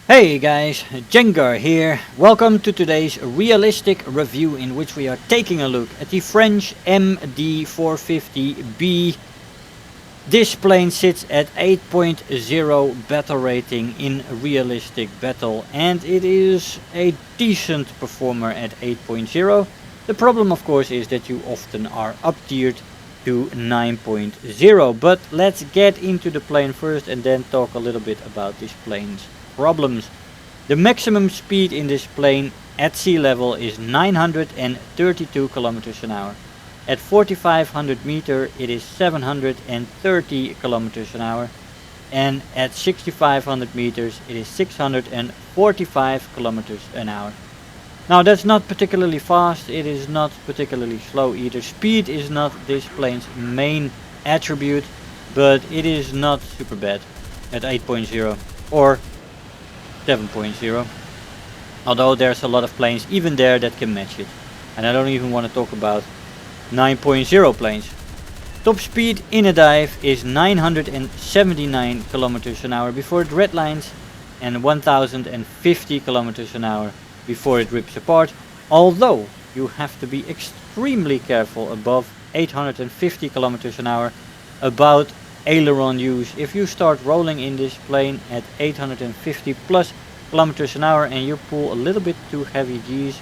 Hey guys, Jengar here. Welcome to today's realistic review in which we are taking a look at the French M.D.450B. This plane sits at 8.0 battle rating in realistic battle and it is a decent performer at 8.0. The problem of course is that you often are up tiered to 9.0, but let's get into the plane first and then talk a little bit about this plane's problems. The maximum speed in this plane at sea level is 932 kilometers an hour. At 4500 meter it is 730 kilometers an hour, and at 6500 meters it is 645 kilometers an hour. Now that's not particularly fast, it is not particularly slow either. Speed is not this plane's main attribute, but it is not super bad at 8.0 or 7.0. Although there's a lot of planes even there that can match it. And I don't even want to talk about 9.0 planes. Top speed in a dive is 979 kilometers an hour before it redlines and 1050 kilometers an hour before it rips apart. Although you have to be extremely careful above 850 kilometers an hour about aileron use. If you start rolling in this plane at 850 plus kilometers an hour and you pull a little bit too heavy G's,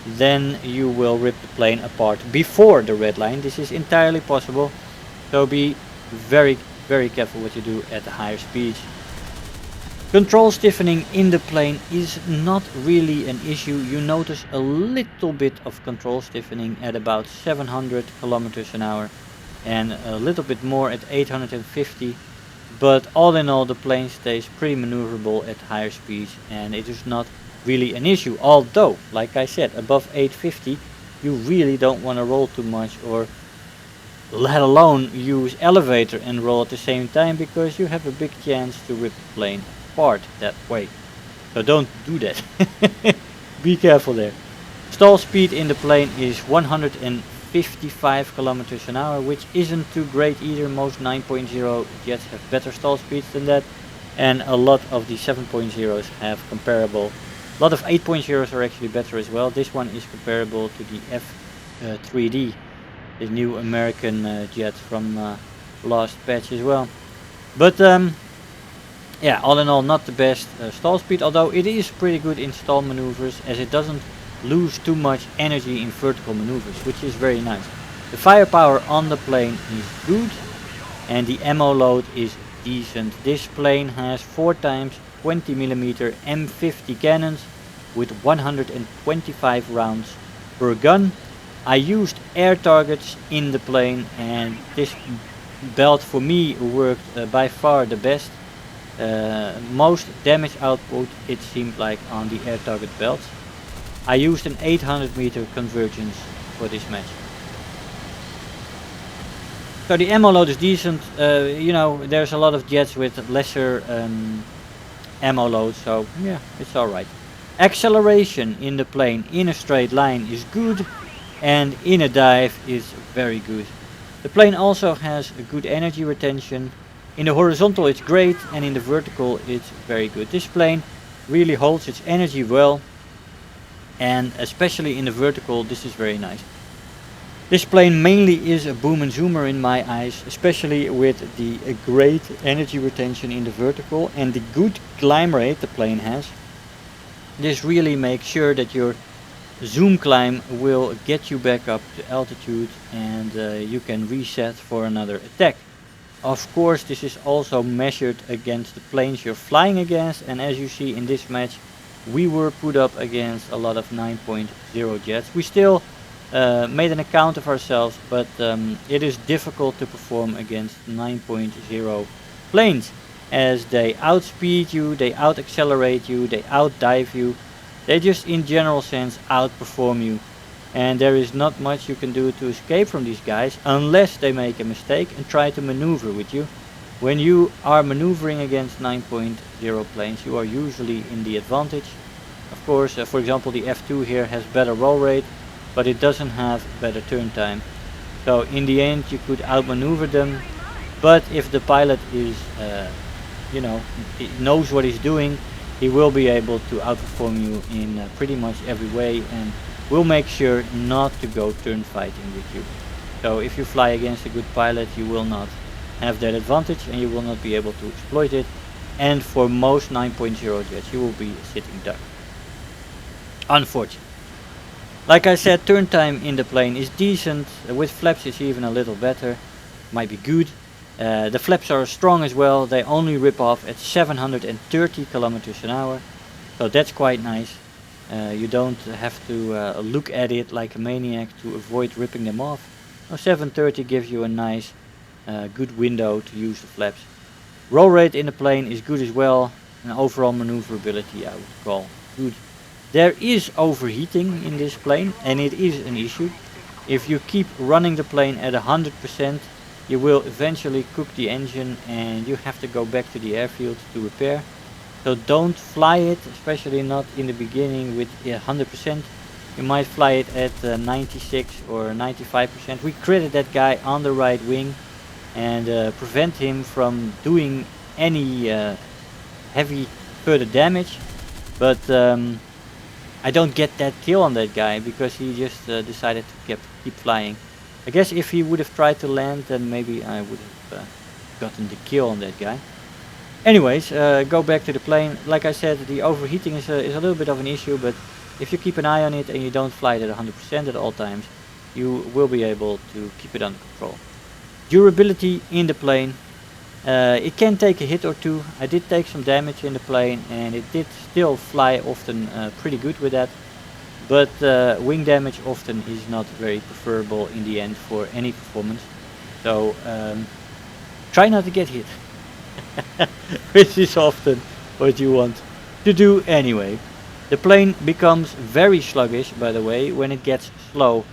then you will rip the plane apart before the red line. This is entirely possible, so be very careful what you do at the higher speeds. Control stiffening in the plane is not really an issue. You notice a little bit of control stiffening at about 700 kilometers an hour and a little bit more at 850, but all in all the plane stays pretty maneuverable at higher speeds and it is not really an issue. Although, like I said, above 850 you really don't want to roll too much, or let alone use elevator and roll at the same time, because you have a big chance to rip the plane apart that way. So don't do that. Be careful there. Stall speed in the plane is 155 kilometers an hour, which isn't too great either. Most 9.0 jets have better stall speeds than that, and a lot of the 7.0s have comparable. A lot of 8.0s are actually better as well. This one is comparable to the F3D, the new American jet from last patch as well. But yeah, all in all not the best stall speed, although it is pretty good in stall maneuvers as it doesn't lose too much energy in vertical maneuvers, which is very nice. The firepower on the plane is good and the ammo load is decent. This plane has 4 times 20mm M50 cannons with 125 rounds per gun. I used air targets in the plane and this belt for me worked by far the best. Most damage output it seemed like on the air target belts. I used an 800 meter convergence for this match. So the ammo load is decent. You know, there's a lot of jets with lesser ammo load, so yeah, it's alright. Acceleration in the plane in a straight line is good, and in a dive is very good. The plane also has a good energy retention. In the horizontal it's great, and in the vertical it's very good. This plane really holds its energy well, and especially in the vertical this is very nice. This plane mainly is a boom and zoomer in my eyes, especially with the great energy retention in the vertical and the good climb rate the plane has. This really makes sure that your zoom climb will get you back up to altitude and you can reset for another attack. Of course this is also measured against the planes you're flying against, and as you see in this match we were put up against a lot of 9.0 jets. We still made an account of ourselves, but it is difficult to perform against 9.0 planes, as they outspeed you, they out accelerate you, they out dive you, they just in general sense outperform you, and there is not much you can do to escape from these guys unless they make a mistake and try to maneuver with you. When you are maneuvering against 9.0 planes you are usually in the advantage. Of course, for example the F2 here has better roll rate, but it doesn't have better turn time. So in the end you could outmaneuver them, but if the pilot is, you know, knows what he's doing, he will be able to outperform you in pretty much every way, and will make sure not to go turn fighting with you. So if you fly against a good pilot, you will not have that advantage and you will not be able to exploit it. And for most 9.0 jets, you will be a sitting duck, unfortunately. Like I said, turn time in the plane is decent. With flaps it's even a little better, might be good. The flaps are strong as well. They only rip off at 730 kilometers an hour, so that's quite nice. You don't have to look at it like a maniac to avoid ripping them off. 730 gives you a nice good window to use the flaps. Roll rate in the plane is good as well, and overall maneuverability I would call good. There is overheating in this plane, and it is an issue. If you keep running the plane at 100%, you will eventually cook the engine and you have to go back to the airfield to repair. So don't fly it, especially not in the beginning with 100%. You might fly it at 96 or 95%. We critted that guy on the right wing and prevent him from doing any heavy further damage. But I don't get that kill on that guy because he just decided to keep flying. I guess if he would have tried to land, then maybe I would have gotten the kill on that guy. Anyways, go back to the plane. Like I said, the overheating is a little bit of an issue, but if you keep an eye on it and you don't fly it at 100% at all times, you will be able to keep it under control. Durability in the plane. It can take a hit or two. I did take some damage in the plane and it did still fly often pretty good with that. But wing damage often is not very preferable in the end for any performance. So try not to get hit. Which is often what you want to do anyway. The plane becomes very sluggish, by the way, when it gets slow.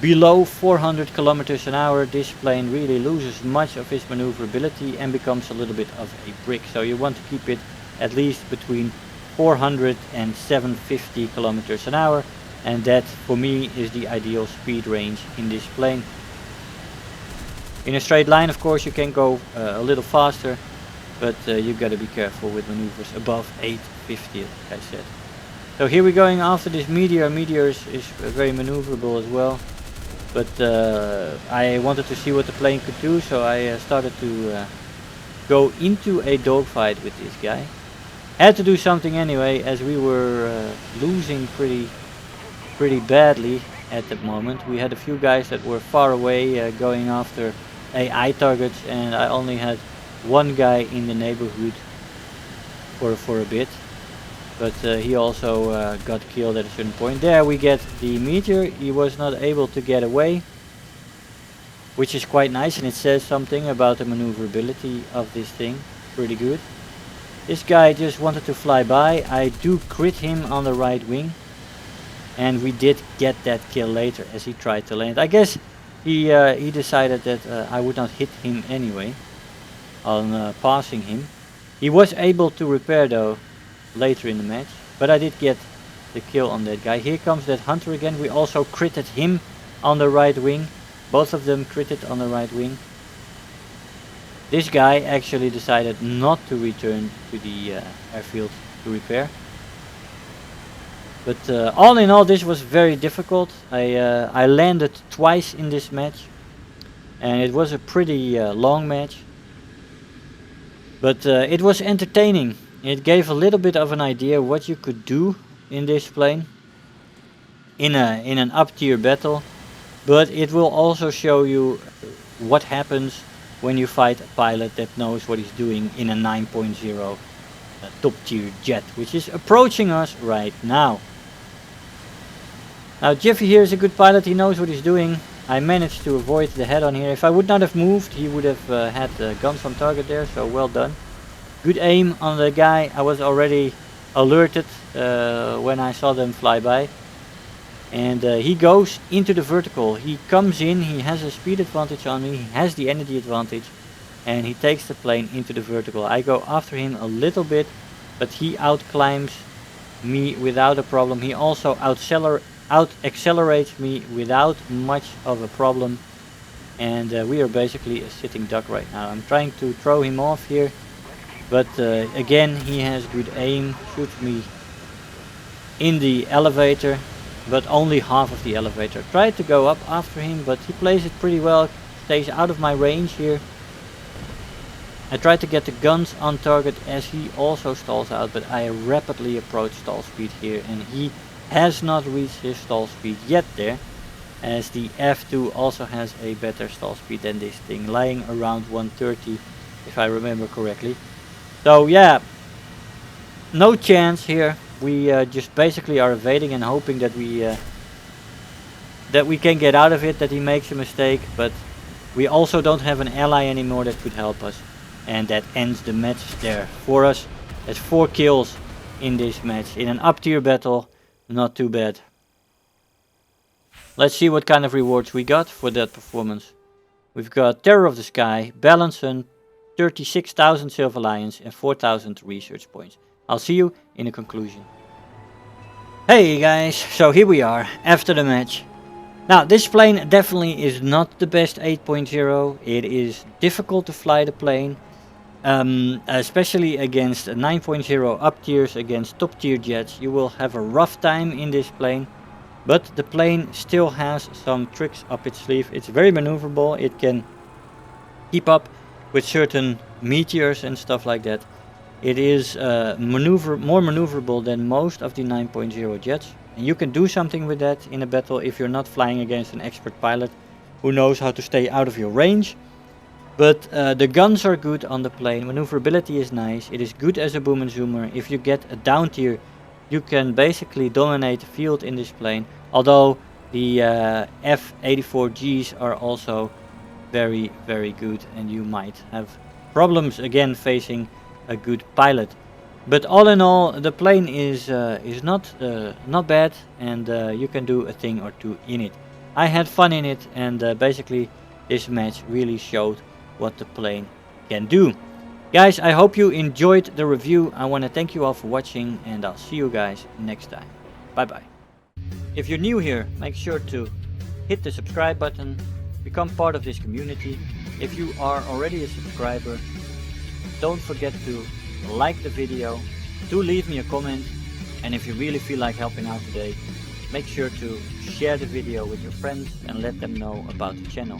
Below 400 kilometers an hour, this plane really loses much of its maneuverability and becomes a little bit of a brick. So you want to keep it at least between 400 and 750 kilometers an hour, and that for me is the ideal speed range in this plane. In a straight line, of course, you can go a little faster, but you gotta be careful with maneuvers above 850, like I said. So here we're going after this meteor. Meteor is very maneuverable as well, but I wanted to see what the plane could do, so I started to go into a dogfight with this guy. Had to do something anyway, as we were losing pretty badly at the moment. We had a few guys that were far away going after AI targets, and I only had one guy in the neighborhood for a bit. But he also got killed at a certain point. There we get the meteor. He was not able to get away, which is quite nice, and it says something about the maneuverability of this thing. Pretty good. This guy just wanted to fly by. I do crit him on the right wing, and we did get that kill later as he tried to land. I guess he decided that I would not hit him anyway on passing him. He was able to repair though later in the match, but I did get the kill on that guy. Here comes that hunter again. We also critted him on the right wing. Both of them critted on the right wing. This guy actually decided not to return to the airfield to repair. But all in all, this was very difficult. I landed twice in this match, and it was a pretty long match. But it was entertaining. It gave a little bit of an idea what you could do in this plane in an up tier battle. But it will also show you what happens when you fight a pilot that knows what he's doing in a 9.0 top tier jet, which is approaching us right now. Now Jeffy here is a good pilot, he knows what he's doing. I managed to avoid the head on here. If I would not have moved, he would have had guns on target there, so well done. Good aim on the guy. I was already alerted when I saw them fly by. And he goes into the vertical. He comes in, he has a speed advantage on me, he has the energy advantage, and he takes the plane into the vertical. I go after him a little bit, but he outclimbs me without a problem. He also out-accelerates me without much of a problem. And we are basically a sitting duck right now. I'm trying to throw him off here, But again, he has good aim, shoots me in the elevator, but only half of the elevator. Tried to go up after him, but he plays it pretty well, stays out of my range here. I tried to get the guns on target as he also stalls out, but I rapidly approach stall speed here, and he has not reached his stall speed yet there, as the F2 also has a better stall speed than this thing, lying around 130 if I remember correctly. So yeah, no chance here. We just basically are evading and hoping that we can get out of it, that he makes a mistake, but we also don't have an ally anymore that could help us. And that ends the match there for us. That's 4 kills in this match. In an up tier battle, not too bad. Let's see what kind of rewards we got for that performance. We've got Terror of the Sky, Balanson, 36,000 Silver Lions and 4,000 research points. I'll see you in the conclusion. Hey guys, so here we are after the match. Now this plane definitely is not the best 8.0. It is difficult to fly the plane. Especially against 9.0 up tiers, against top tier jets, you will have a rough time in this plane, but the plane still has some tricks up its sleeve. It's very maneuverable. It can keep up with certain meteors and stuff like that. It is more maneuverable than most of the 9.0 jets, and you can do something with that in a battle if you're not flying against an expert pilot who knows how to stay out of your range. But the guns are good on the plane, maneuverability is nice, it is good as a boom and zoomer. If you get a down tier, you can basically dominate the field in this plane. Although the F-84Gs are also very, very good, and you might have problems again facing a good pilot. But all in all, the plane is not bad, and you can do a thing or two in it. I had fun in it, and basically this match really showed what the plane can do. Guys, I hope you enjoyed the review. I want to thank you all for watching, and I'll see you guys next time. Bye bye. If you're new here, make sure to hit the subscribe button, become part of this community. If you are already a subscriber, don't forget to like the video, do leave me a comment, and if you really feel like helping out today, make sure to share the video with your friends and let them know about the channel.